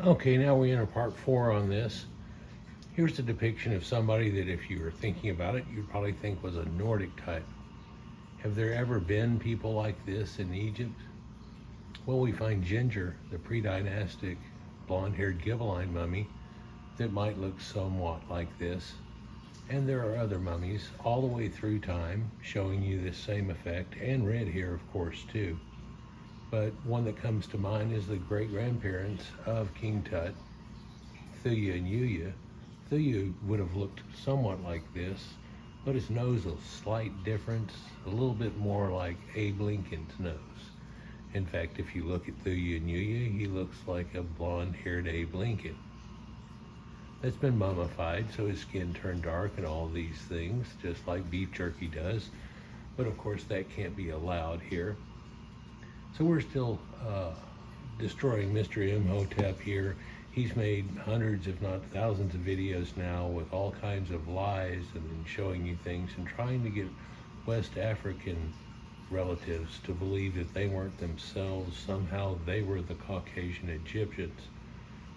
Okay, now we enter part 4 on this. Here's a depiction of somebody that, if you were thinking about it, you'd probably think was a Nordic type. Have there ever been people like this in Egypt? Well, we find Ginger, the pre-dynastic blonde-haired Ghibelline mummy, that might look somewhat like this. And there are other mummies all the way through time showing you this same effect, and red hair, of course, too. But one that comes to mind is the great-grandparents of King Tut, Thuya and Yuya. Thuya would have looked somewhat like this, but his nose a slight difference, a little bit more like Abe Lincoln's nose. In fact, if you look at Thuya and Yuya, he looks like a blonde-haired Abe Lincoln. That's been mummified, so his skin turned dark and all these things, just like beef jerky does. But of course, that can't be allowed here. So we're still destroying Mr. Hotep here. He's made hundreds, if not thousands, of videos now with all kinds of lies and showing you things and trying to get West African relatives to believe that they weren't themselves. Somehow they were the Caucasian Egyptians,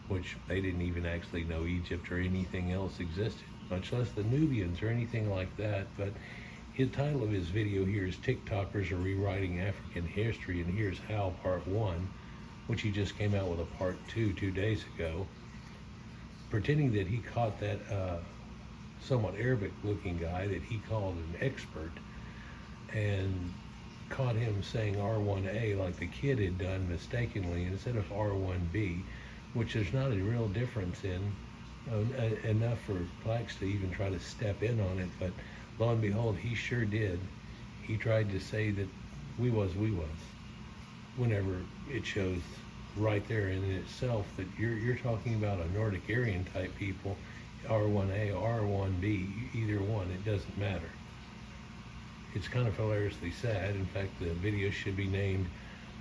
which they didn't even actually know Egypt or anything else existed, much less the Nubians or anything like that. But the title of his video here is TikTokers Are Rewriting African History, and here's how, part 1, which he just came out with a part 2 days ago, pretending that he caught that somewhat Arabic-looking guy that he called an expert, and caught him saying R1a like the kid had done mistakenly instead of R1b, which there's not a real difference in, enough for Blax to even try to step in on it, but lo and behold, he sure did. He tried to say that wewas, whenever it shows right there in itself that you're talking about a Nordic Aryan type people, R1a, R1b, either one, it doesn't matter. It's kind of hilariously sad. In fact, the video should be named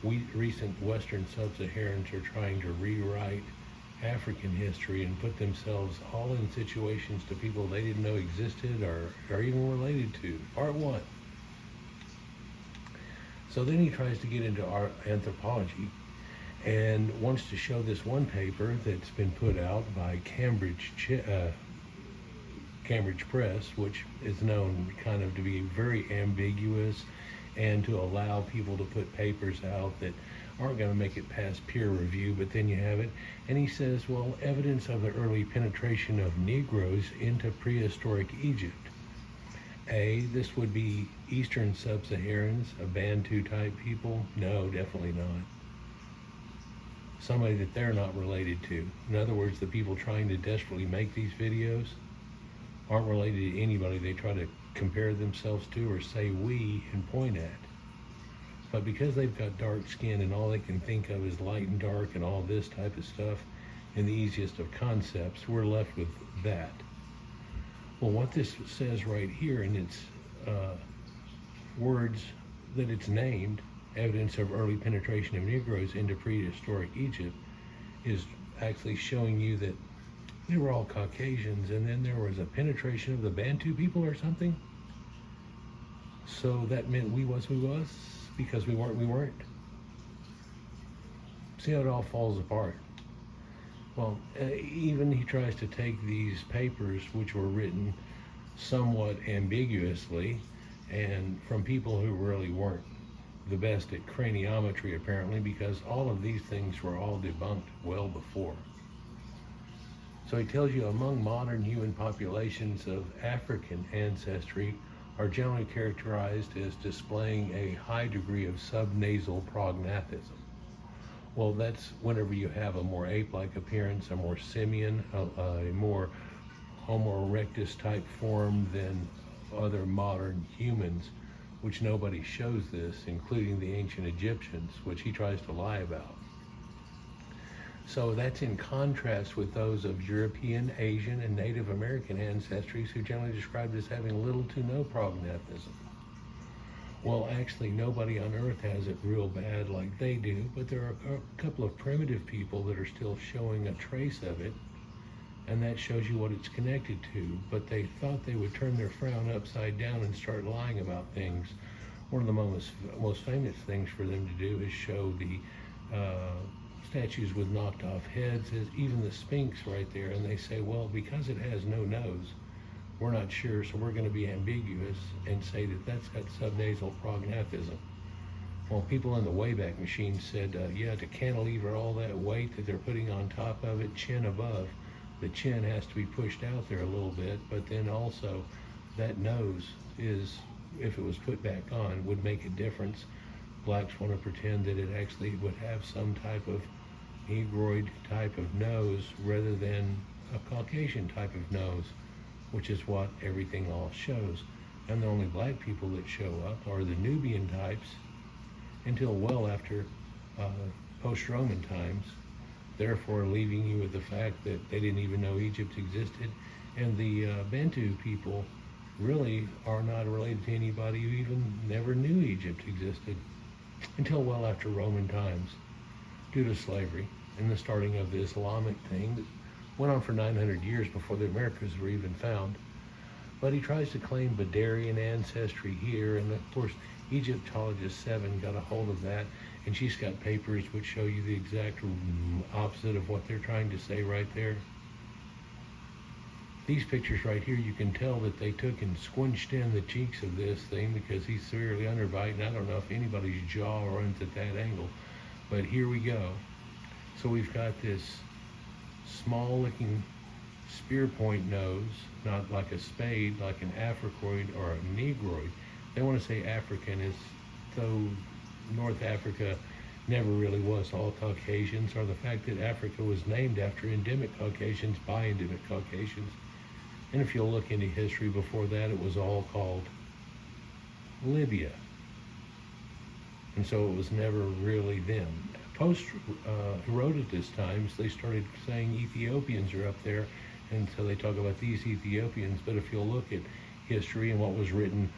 Recent Western Sub-Saharans Are Trying to Rewrite African History and Put Themselves All in Situations to People They Didn't Know Existed or even related to. Part 1. So then he tries to get into our anthropology and wants to show this one paper that's been put out by Cambridge Press, which is known kind of to be very ambiguous and to allow people to put papers out that aren't going to make it past peer review, but then you have it. And he says, well, evidence of the early penetration of Negroes into prehistoric Egypt. This would be Eastern Sub-Saharans, a Bantu type people? No, definitely not. Somebody that they're not related to. In other words, the people trying to desperately make these videos aren't related to anybody they try to compare themselves to or say we and point at. But because they've got dark skin and all they can think of is light and dark and all this type of stuff in the easiest of concepts, we're left with that. Well, what this says right here in its words that it's named, evidence of early penetration of Negroes into prehistoric Egypt, is actually showing you that they were all Caucasians, and then there was a penetration of the Bantu people or something. So that meant we was, because we weren't. See how it all falls apart. Well, even he tries to take these papers, which were written somewhat ambiguously, and from people who really weren't the best at craniometry, apparently, because all of these things were all debunked well before. So he tells you among modern human populations of African ancestry are generally characterized as displaying a high degree of subnasal prognathism. Well, that's whenever you have a more ape-like appearance, a more simian, a more Homo erectus type form than other modern humans, which nobody shows this, including the ancient Egyptians, which he tries to lie about. So that's in contrast with those of European, Asian, and Native American ancestries who generally described as having little to no prognathism. Well, actually, nobody on Earth has it real bad like they do, but there are a couple of primitive people that are still showing a trace of it, and that shows you what it's connected to. But they thought they would turn their frown upside down and start lying about things. One of the most famous things for them to do is show the statues with knocked off heads, even the Sphinx right there, and they say, well, because it has no nose, we're not sure, so we're going to be ambiguous and say that that's got subnasal prognathism. Well, people in the Wayback Machine said, yeah, to cantilever all that weight that they're putting on top of it, chin above, the chin has to be pushed out there a little bit, but then also that nose is, if it was put back on, would make a difference. Blacks want to pretend that it actually would have some type of Negroid type of nose rather than a Caucasian type of nose, which is what everything all shows. And the only black people that show up are the Nubian types until well after post-Roman times, therefore leaving you with the fact that they didn't even know Egypt existed. And the Bantu people really are not related to anybody who even never knew Egypt existed until well after Roman times, due to slavery and the starting of the Islamic thing that went on for 900 years before the Americas were even found. But he tries to claim Badarian ancestry here, and of course Egyptologist 7 got a hold of that, and she's got papers which show you the exact opposite of what they're trying to say right there. These pictures right here, you can tell that they took and squinched in the cheeks of this thing because he's severely underbite, and I don't know if anybody's jaw runs at that angle, but here we go. So we've got this small looking spear point nose, not like a spade, like an Africoid or a Negroid. They want to say African, as though North Africa never really was all Caucasians, or the fact that Africa was named after endemic Caucasians by endemic Caucasians. And if you'll look into history before that, it was all called Libya. And so it was never really them. Post Herodotus times, they started saying Ethiopians are up there, and so they talk about these Ethiopians. But if you'll look at history and what was written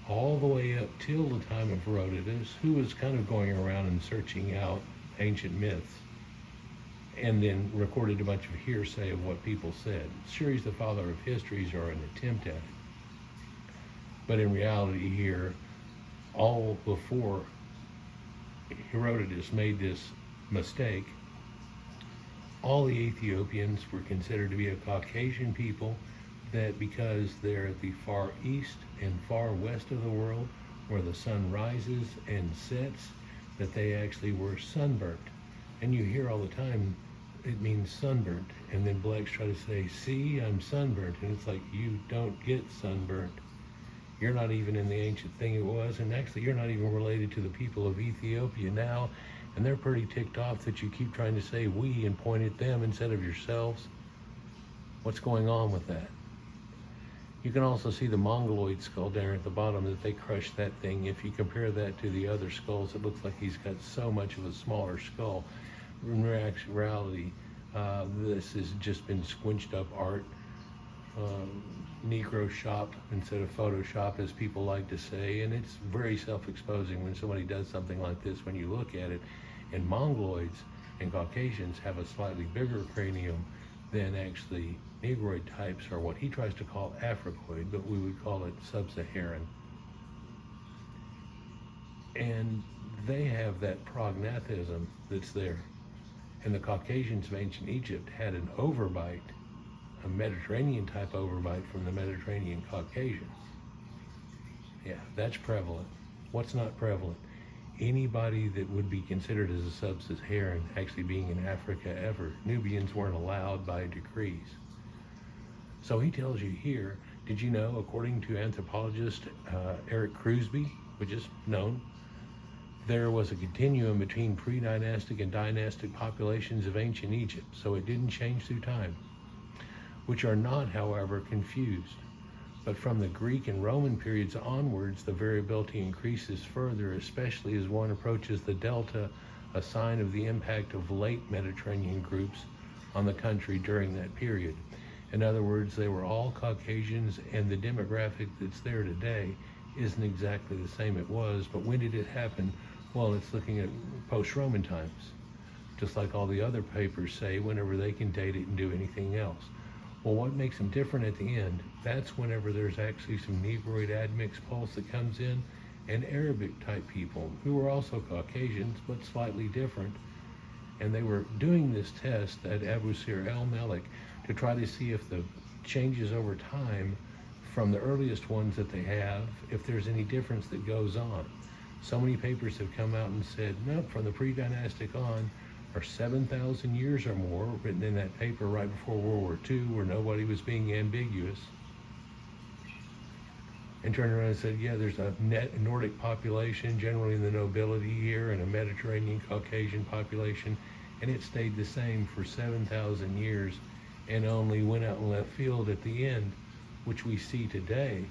all the way up till the time of Herodotus, who was kind of going around and searching out ancient myths, and then recorded a bunch of hearsay of what people said. Sure, he's the father of histories, or an attempt at it. But in reality here, all before Herodotus made this mistake, all the Ethiopians were considered to be a Caucasian people, that because they're at the far east and far west of the world, where the sun rises and sets, that they actually were sunburnt. And you hear all the time, it means sunburnt. And then blacks try to say, see, I'm sunburnt. And it's like, you don't get sunburnt. You're not even in the ancient thing it was. And actually, you're not even related to the people of Ethiopia now. And they're pretty ticked off that you keep trying to say we and point at them instead of yourselves. What's going on with that? You can also see the Mongoloid skull down at the bottom, that they crushed that thing. If you compare that to the other skulls, it looks like he's got so much of a smaller skull. In reality, this has just been squinched up art, Negro shop instead of Photoshop, as people like to say, and it's very self-exposing when somebody does something like this when you look at it. And Mongoloids and Caucasians have a slightly bigger cranium than actually Negroid types, or what he tries to call Africoid, but we would call it sub-Saharan. And they have that prognathism that's there. And the Caucasians of ancient Egypt had an overbite, a Mediterranean type overbite from the Mediterranean Caucasians. Yeah, that's prevalent. What's not prevalent? Anybody that would be considered as a sub-Saharan actually being in Africa ever. Nubians weren't allowed by decrees. So he tells you here, did you know, according to anthropologist Eric Crusby, which is known, there was a continuum between pre-dynastic and dynastic populations of ancient Egypt, so it didn't change through time, which are not, however, confused. But from the Greek and Roman periods onwards, the variability increases further, especially as one approaches the delta, a sign of the impact of late Mediterranean groups on the country during that period. In other words, they were all Caucasians, and the demographic that's there today isn't exactly the same it was. But when did it happen? Well, it's looking at post-Roman times, just like all the other papers say whenever they can date it and do anything else. Well, what makes them different at the end? That's whenever there's actually some Negroid admixed pulse that comes in, and Arabic type people who are also Caucasians but slightly different. And they were doing this test at Abu Sir El Malik to try to see if the changes over time from the earliest ones that they have, if there's any difference that goes on. So many papers have come out and said, nope, from the pre-dynastic on, or 7,000 years or more, written in that paper right before World War II, where nobody was being ambiguous, and turned around and said, yeah, there's a Nordic population, generally in the nobility here, and a Mediterranean Caucasian population, and it stayed the same for 7,000 years, and only went out in left field at the end, which we see today.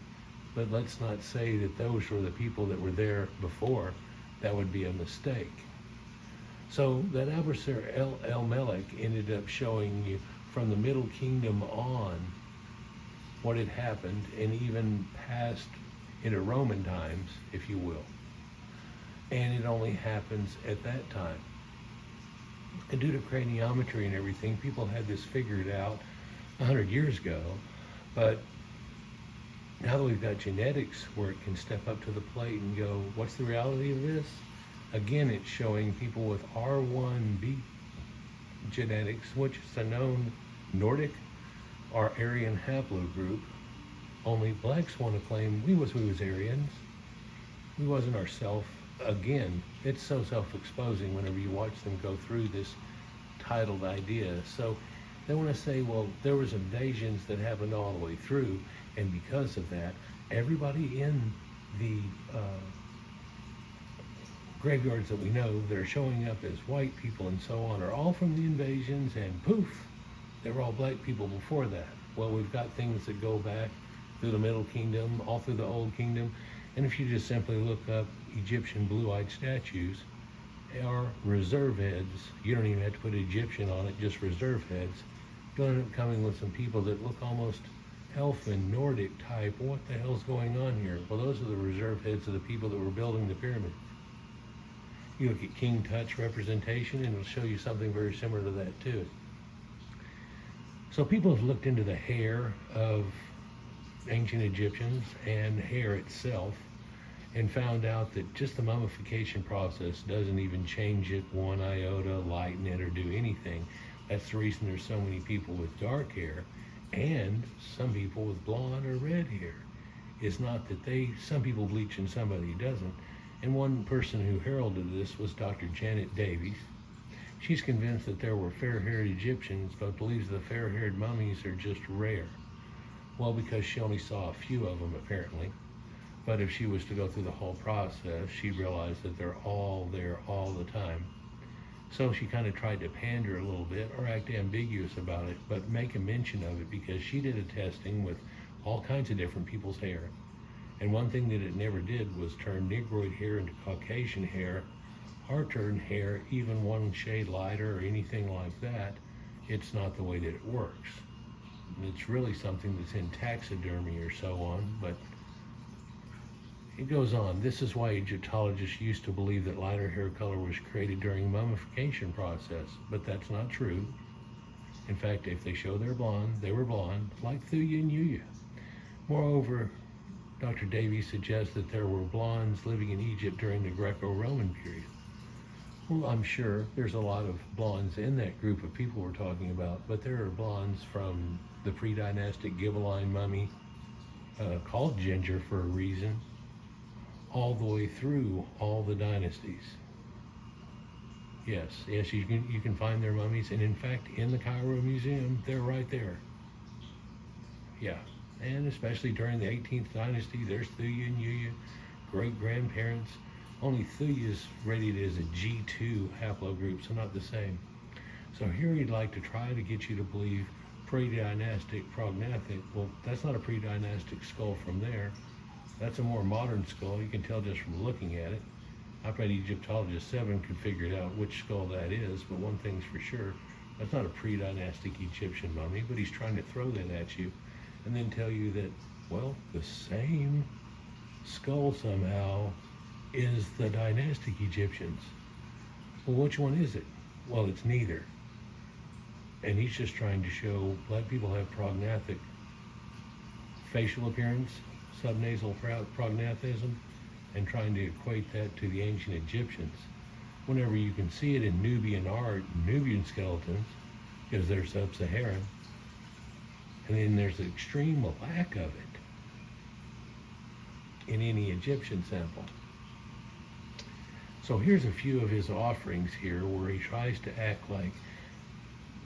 But let's not say that those were the people that were there before. That would be a mistake. So that Abu Sir El Malik ended up showing you from the Middle Kingdom on what had happened, and even past into Roman times, if you will. And it only happens at that time. And due to craniometry and everything, people had this figured out 100 years ago, but now that we've got genetics where it can step up to the plate and go, what's the reality of this? Again, it's showing people with R1b genetics, which is a known Nordic or Aryan haplogroup. Only blacks want to claim we was Aryans. We wasn't ourself. Again, it's so self-exposing whenever you watch them go through this titled idea. So they want to say, well, there was invasions that happened all the way through, and because of that, everybody in the graveyards that we know that are showing up as white people and so on are all from the invasions, and poof, they were all black people before that. Well, we've got things that go back through the Middle Kingdom, all through the Old Kingdom, and if you just simply look up Egyptian blue-eyed statues or reserve heads, you don't even have to put Egyptian on it, just reserve heads, you'll end up coming with some people that look almost elfin, Nordic type. What the hell's going on here? Well, those are the reserve heads of the people that were building the pyramids. You look at King Tut's representation, and it'll show you something very similar to that too. So people have looked into the hair of ancient Egyptians and hair itself, and found out that just the mummification process doesn't even change it one iota, lighten it, or do anything. That's the reason there's so many people with dark hair and some people with blonde or red hair. It's not that some people bleach and somebody doesn't. And one person who heralded this was Dr. Janet Davies. She's convinced that there were fair-haired Egyptians, but believes the fair-haired mummies are just rare. Well, because she only saw a few of them, apparently. But if she was to go through the whole process, she'd realize that they're all there all the time. So she kind of tried to pander a little bit, or act ambiguous about it, but make a mention of it, because she did a testing with all kinds of different people's hair. And one thing that it never did was turn Negroid hair into Caucasian hair, or turn hair even one shade lighter or anything like that. It's not the way that it works. It's really something that's in taxidermy or so on, but it goes on. This is why Egyptologists used to believe that lighter hair color was created during mummification process, but that's not true. In fact, if they show they're blonde, they were blonde, like Thuya and Yuya. Moreover, Dr. Davies suggests that there were blondes living in Egypt during the Greco-Roman period. Well, I'm sure there's a lot of blondes in that group of people we're talking about, but there are blondes from the pre-dynastic Ghibelline mummy, called ginger for a reason, all the way through all the dynasties. Yes, you can find their mummies, and in fact, in the Cairo Museum, they're right there. Yeah, and especially during the 18th dynasty, there's Thuya and Yuya, great-grandparents. Only Thuya is rated as a G2 haplogroup, so not the same. So here he'd like to try to get you to believe pre-dynastic prognathic. Well, that's not a pre-dynastic skull from there. That's a more modern skull. You can tell just from looking at it. I bet Egyptologist 7 could figure it out which skull that is, but one thing's for sure, that's not a pre-dynastic Egyptian mummy, but he's trying to throw that at you and then tell you that, well, the same skull somehow is the dynastic Egyptians. Well, which one is it? Well, it's neither. And he's just trying to show black people have prognathic facial appearance, subnasal prognathism, and trying to equate that to the ancient Egyptians. whenever you can see it in Nubian art, Nubian skeletons, because they're sub-Saharan, and then there's an extreme lack of it in any Egyptian sample. So here's a few of his offerings here where he tries to act like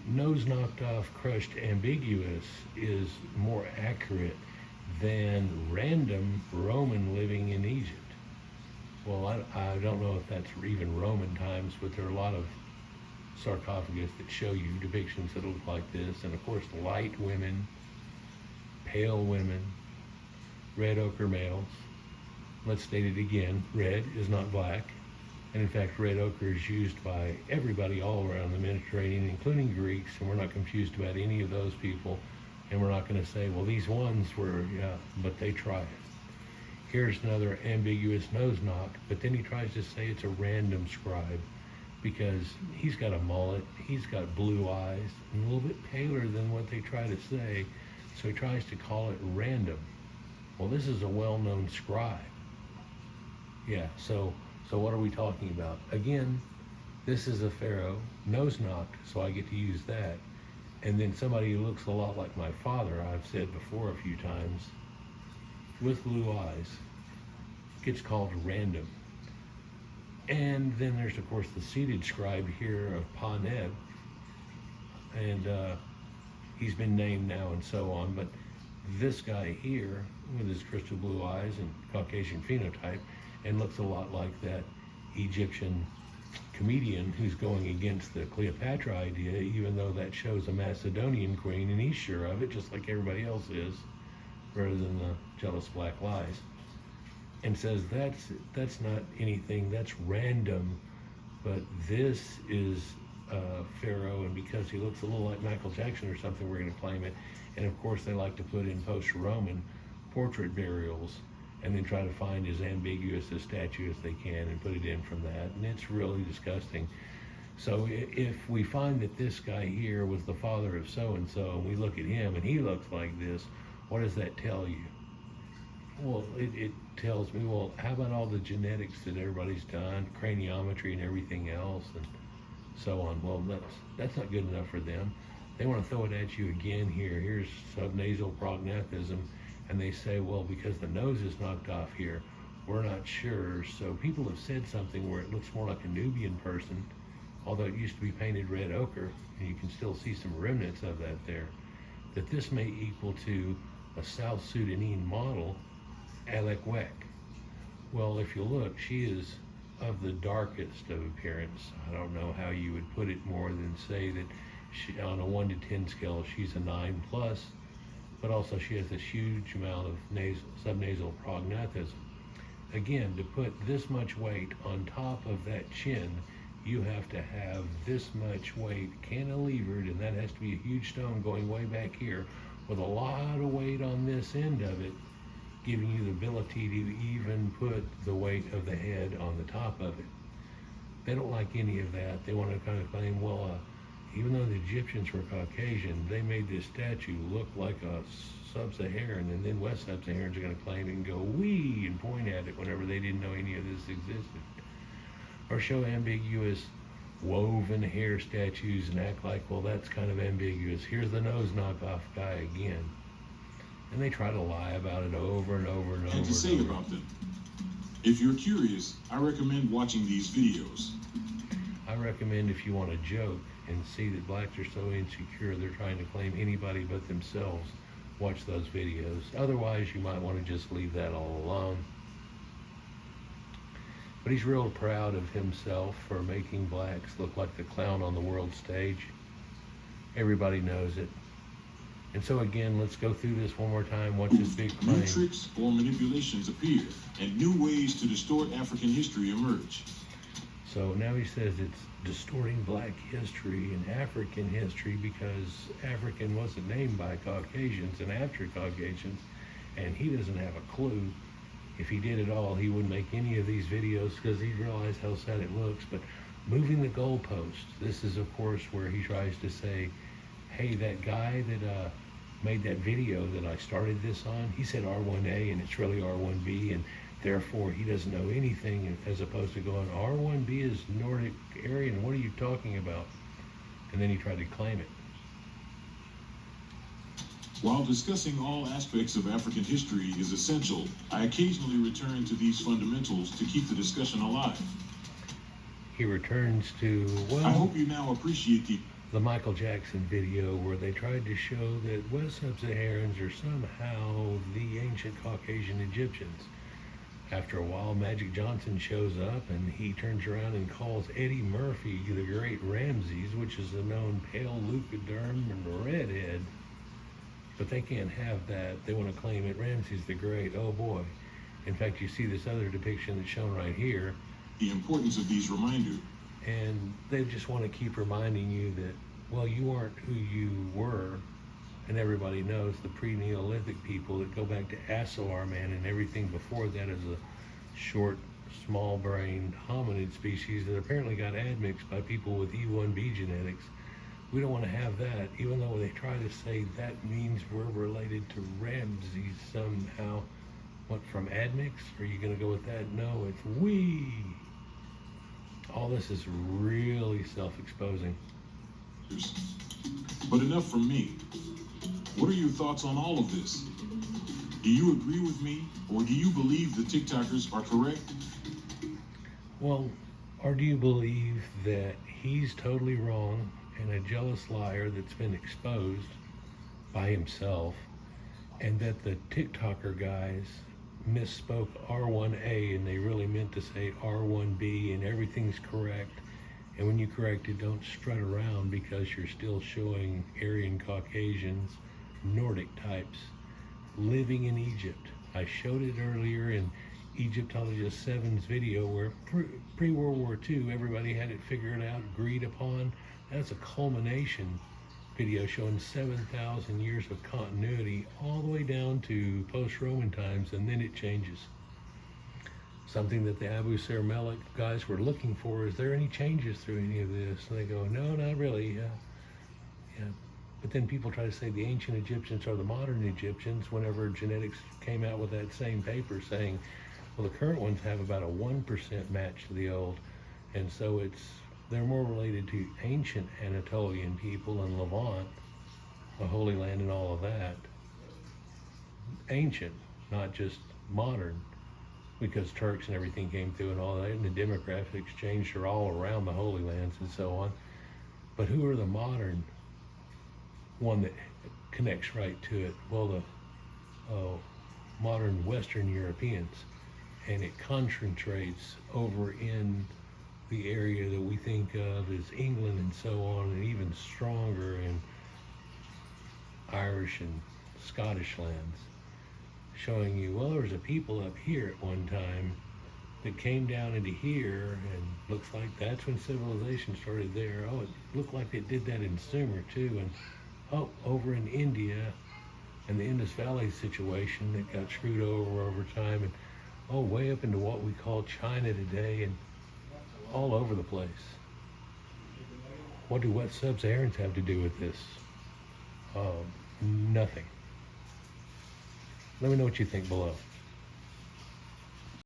nose knocked off, crushed, ambiguous is more accurate than random Roman living in Egypt. Well, I don't know if that's even Roman times, but there are a lot of sarcophagus that show you depictions that look like this. And of course, light women, pale women, red ochre males. Let's state it again, red is not black. And in fact, red ochre is used by everybody all around the Mediterranean, including Greeks, and we're not confused about any of those people. And we're not going to say, well, these ones were, yeah, but they try it. Here's another ambiguous nose knock, but then he tries to say it's a random scribe because he's got a mullet, he's got blue eyes, and a little bit paler than what they try to say, so he tries to call it random. Well, this is a well-known scribe. Yeah, so what are we talking about? Again, this is a pharaoh, nose knocked, so I get to use that. And then somebody who looks a lot like my father, I've said before a few times, with blue eyes, gets called random. And then there's, of course, the seated scribe here of Pa-Neb, and he's been named now and so on, but this guy here, with his crystal blue eyes and Caucasian phenotype, and looks a lot like that Egyptian comedian who's going against the Cleopatra idea, even though that shows a Macedonian queen, and he's sure of it, just like everybody else is, rather than the jealous black lies, and says that's not anything, that's random, but this is Pharaoh, and because he looks a little like Michael Jackson or something, we're going to claim it. And of course, they like to put in post-Roman portrait burials and then try to find as ambiguous a statue as they can and put it in from that, and it's really disgusting. So if we find that this guy here was the father of so-and-so, and we look at him and he looks like this, what does that tell you? Well, it tells me, well, how about all the genetics that everybody's done, craniometry and everything else, and so on? Well, that's not good enough for them. They want to throw it at you again here. Here's subnasal prognathism, and they say, well, because the nose is knocked off here, we're not sure. So people have said something where it looks more like a Nubian person, although it used to be painted red ochre, and you can still see some remnants of that there, that this may equal to a South Sudanese model, Alek Wek. Well, if you look, she is of the darkest of appearance. I don't know how you would put it more than say that she, on a 1 to 10 scale, she's a 9 plus, but also she has this huge amount of subnasal prognathism. Again, to put this much weight on top of that chin, you have to have this much weight cantilevered, and that has to be a huge stone going way back here with a lot of weight on this end of it, giving you the ability to even put the weight of the head on the top of it. They don't like any of that. They want to kind of claim, well, even though the Egyptians were Caucasian, they made this statue look like a sub-Saharan, and then West Sub-Saharans are going to claim it and go, wee, and point at it whenever they didn't know any of this existed. Or show ambiguous woven hair statues and act like, well, that's kind of ambiguous. Here's the nose knockoff guy again. And they try to lie about it over and over and over. And to say about them, if you're curious, I recommend watching these videos. I recommend, if you want to joke and see that blacks are so insecure they're trying to claim anybody but themselves, watch those videos. Otherwise, you might want to just leave that all alone. But he's real proud of himself for making blacks look like the clown on the world stage. Everybody knows it. And so again, let's go through this one more time. What's his big claim? New tricks or manipulations appear, and new ways to distort African history emerge. So now he says it's distorting black history and African history because African wasn't named by Caucasians and after Caucasians, and he doesn't have a clue. If he did at all, he wouldn't make any of these videos because he'd realize how sad it looks. But moving the goalposts, this is of course where he tries to say, hey, that guy that made that video that I started this on, he said R1a and it's really R1b, and Therefore, he doesn't know anything, as opposed to going, R1b is Nordic Aryan, what are you talking about? And then he tried to claim it. While discussing all aspects of African history is essential, I occasionally return to these fundamentals to keep the discussion alive. He returns to, well, I hope you now appreciate the Michael Jackson video where they tried to show that West Sub-Saharans are somehow the ancient Caucasian Egyptians. After a while, Magic Johnson shows up and he turns around and calls Eddie Murphy the Great Ramses, which is a known pale leucoderm and redhead. But they can't have that. They want to claim it Ramses the Great. Oh boy. In fact, you see this other depiction that's shown right here. the importance of these reminders. And they just want to keep reminding you that, well, you aren't who you were. And everybody knows the pre-Neolithic people that go back to Asoar man and everything before that is a short, small-brained hominid species that apparently got admixed by people with R1b genetics. We don't want to have that, even though they try to say that means we're related to Ramses somehow. What, from admix? Are you going to go with that? No, it's we. All this is really self-exposing. But enough from me. What are your thoughts on all of this? Do you agree with me, or do you believe the TikTokers are correct? Well, or do you believe that he's totally wrong and a jealous liar that's been exposed by himself, and that the TikToker guys misspoke R1A and they really meant to say R1B and everything's correct? And when you correct it, don't strut around because you're still showing Aryan Caucasians, Nordic types, living in Egypt. I showed it earlier in Egyptologist 7's video where pre-World War II, everybody had it figured out, agreed upon. That's a culmination video showing 7,000 years of continuity all the way down to post-Roman times, and then it changes. Something that the Abu Sirmelech guys were looking for, is there any changes through any of this? And they go, no, not really. Yeah. But then people try to say the ancient Egyptians are the modern Egyptians whenever genetics came out with that same paper saying, well, the current ones have about a 1% match to the old. And so they're more related to ancient Anatolian people and Levant, the Holy Land and all of that. Ancient, not just modern, because Turks and everything came through and all that, and the demographics changed are all around the Holy Lands and so on. But who are the modern one that connects right to it? Well, the modern Western Europeans, and it concentrates over in the area that we think of as England and so on, and even stronger in Irish and Scottish lands, showing you, well, there was a people up here at one time that came down into here, and looks like that's when civilization started there. Oh, it looked like they did that in Sumer too, and oh, over in India and the Indus Valley situation that got screwed over time, and oh, way up into what we call China today, and all over the place. What do West Sub-Saharans have to do with this? Nothing. Let me know what you think below.